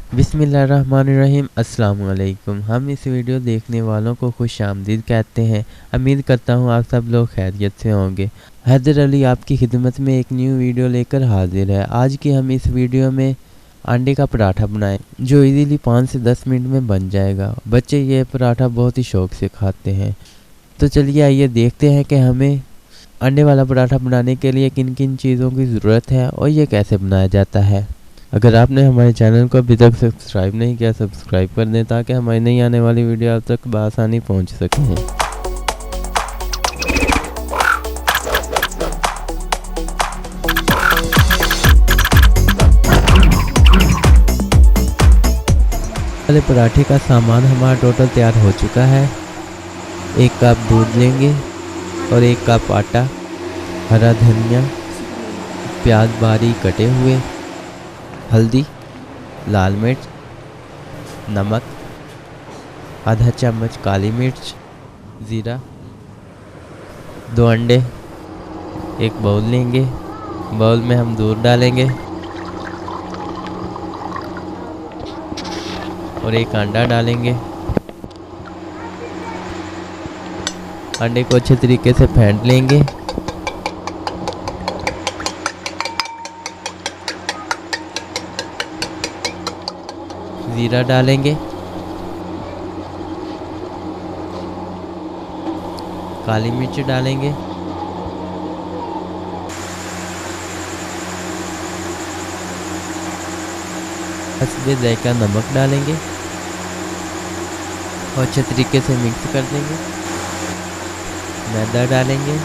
बिस्मिल्लाहिर्रहमानिर्रहीम। अस्सलाम वालेकुम। हम इस वीडियो देखने वालों को खुश आमदीद कहते हैं। उम्मीद करता हूँ आप सब लोग खैरियत से होंगे। हैदर अली आपकी खिदमत में एक न्यू वीडियो लेकर हाजिर है। आज की हम इस वीडियो में अंडे का पराठा बनाएं जो इजीली 5 से 10 मिनट में बन जाएगा। बच्चे ये पराठा बहुत ही शौक से खाते हैं। तो चलिए आइए देखते हैं कि हमें अंडे वाला पराठा बनाने के लिए किन किन चीज़ों की ज़रूरत है और ये कैसे बनाया जाता है। अगर आपने हमारे चैनल को अभी तक सब्सक्राइब नहीं किया, सब्सक्राइब कर दें ताकि हमारी नई आने वाली वीडियो आप तक बआसानी पहुंच सके। पहले पराठे का सामान हमारा टोटल तैयार हो चुका है। 1 कप दूध लेंगे और 1 कप आटा, हरा धनिया, प्याज बारीक कटे हुए, हल्दी, लाल मिर्च, नमक, आधा चम्मच काली मिर्च, ज़ीरा, 2 अंडे, 1 बाउल लेंगे। बाउल में हम दूध डालेंगे और 1 अंडा डालेंगे। अंडे को अच्छे तरीके से फेंट लेंगे। ज़ीरा डालेंगे, काली मिर्च डालेंगे, हस्बे जायका नमक डालेंगे और अच्छे तरीके से मिक्स कर देंगे। मैदा डालेंगे,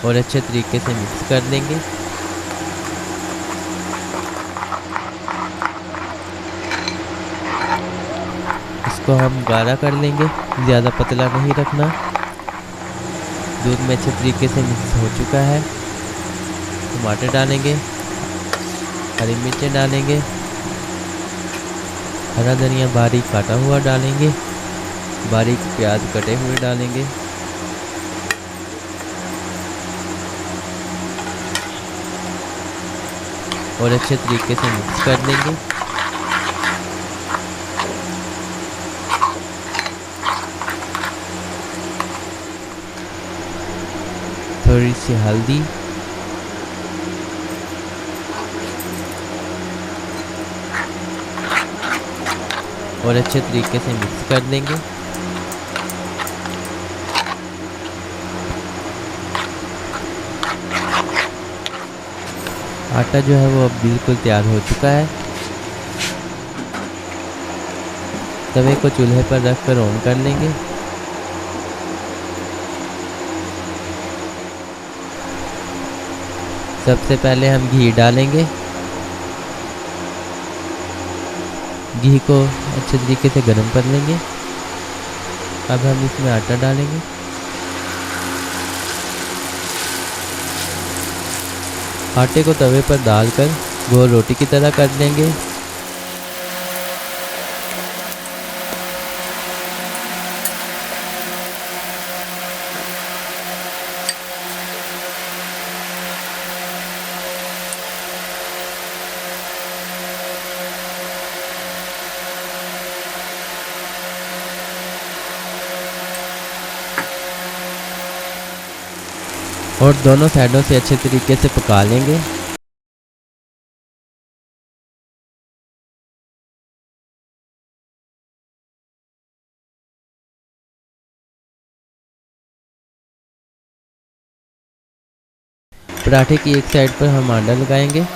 और अच्छे तरीके से मिक्स कर देंगे। इसको हम गाढ़ा कर लेंगे, ज़्यादा पतला नहीं रखना। दूध में अच्छे तरीके से मिक्स हो चुका है। टमाटर डालेंगे, हरी मिर्चें डालेंगे, हरा धनिया बारीक काटा हुआ डालेंगे, बारीक प्याज कटे हुए डालेंगे, और अच्छे तरीके से मिक्स कर देंगे। थोड़ी सी हल्दी, और अच्छे तरीके से मिक्स कर देंगे। आटा जो है वो अब बिल्कुल तैयार हो चुका है। तवे को चूल्हे पर रखकर ऑन कर लेंगे। सबसे पहले हम घी डालेंगे। घी को अच्छे तरीके से गर्म कर लेंगे। अब हम इसमें आटा डालेंगे। आटे को तवे पर डालकर गोल रोटी की तरह कर लेंगे। और दोनों साइडों से अच्छे तरीके से पका लेंगे। पराठे की एक साइड पर हम आटा लगाएंगे।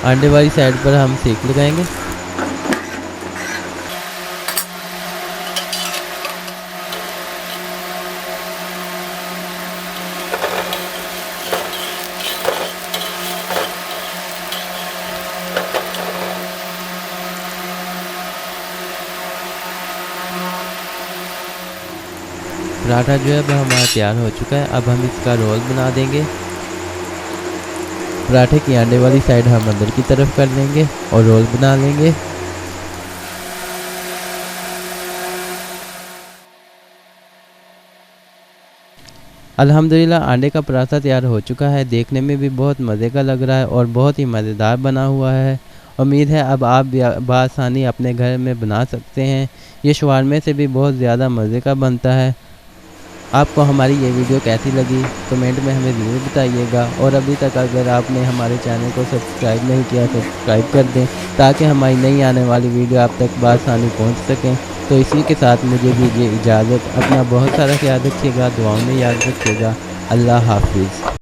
अंडे वाली साइड पर हम सेक लगाएंगे। पराठा जो है अब हमारा तैयार हो चुका है। अब हम इसका रोल बना देंगे। पराठे की अंडे वाली साइड हम अंदर की तरफ कर लेंगे और रोल बना लेंगे। अल्हम्दुलिल्लाह अंडे का पराठा तैयार हो चुका है। देखने में भी बहुत मज़े का लग रहा है और बहुत ही मज़ेदार बना हुआ है। उम्मीद है अब आप भी बआसानी अपने घर में बना सकते हैं। ये शवारमे से भी बहुत ज़्यादा मज़े का बनता है। आपको हमारी ये वीडियो कैसी लगी कमेंट में हमें ज़रूर बताइएगा। और अभी तक अगर आपने हमारे चैनल को सब्सक्राइब नहीं किया तो सब्सक्राइब कर दें, ताकि हमारी नई आने वाली वीडियो आप तक बआसानी पहुँच सकें। तो इसी के साथ मुझे दीजिए इजाज़त। अपना बहुत सारा ख्याल रखिएगा, दुआओं में याद रखिएगा। अल्लाह हाफिज़।